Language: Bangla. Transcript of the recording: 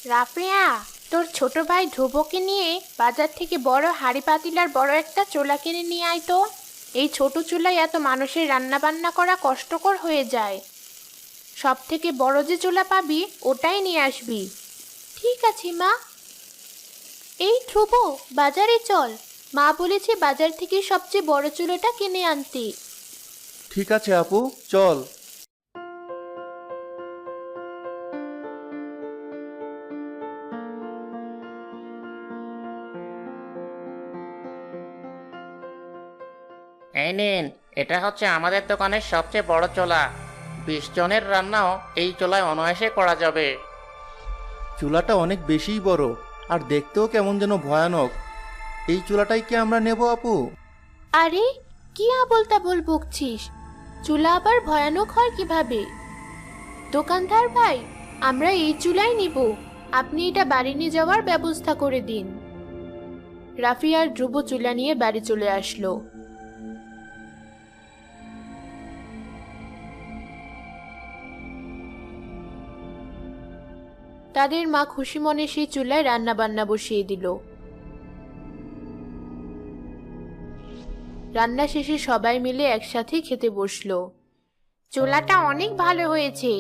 রাফিয়া, তোর ছোট ভাই ধ্রুবকে নিয়ে বাজার থেকে বড় হাঁড়ি পাতিলার বড় একটা চুলা কিনে নিয়ে আয় তো। এই ছোট চুলায় এত মানুষের রান্না বান্না করা কষ্টকর হয়ে যায়। সব থেকে বড় যে চুলা পাবি ওটাই নিয়ে আসবি। ঠিক আছে মা। এই ধ্রুব, বাজারে চল। মা বলেছে বাজার থেকে সবচেয়ে বড় চুলাটা কিনে আনতে। ঠিক আছে আপু, চল। এই নিন, এটা হচ্ছে আমাদের দোকানের সবচেয়ে বড় চুলা। 20 জনের রান্নাও এই চুলায় অনায়াসে করা যাবে। চুলাটা অনেক বেশিই বড়, আর দেখতেও কেমন যেন ভয়ানক। এই চুলাটাই কি আমরা নেব আপু? আরে, কি আবোল তাবোল বকছিস? চুলা আবার ভয়ানক হয় কিভাবে? দোকানদার ভাই, আমরা এই চুলাই নিব। আপনি এটা বাড়ি নিয়ে যাওয়ার ব্যবস্থা করে দিন। রাফি আর ধ্রুব চুলা নিয়ে বাড়ি চলে আসলো। তাদের মা খুশি মনে সেই চুলায় রান্না বান্না বসিয়ে দিল। রান্না শেষে সবাই মিলে একসাথে খেতে বসলো। চুলাটা অনেক ভালো হয়েছে।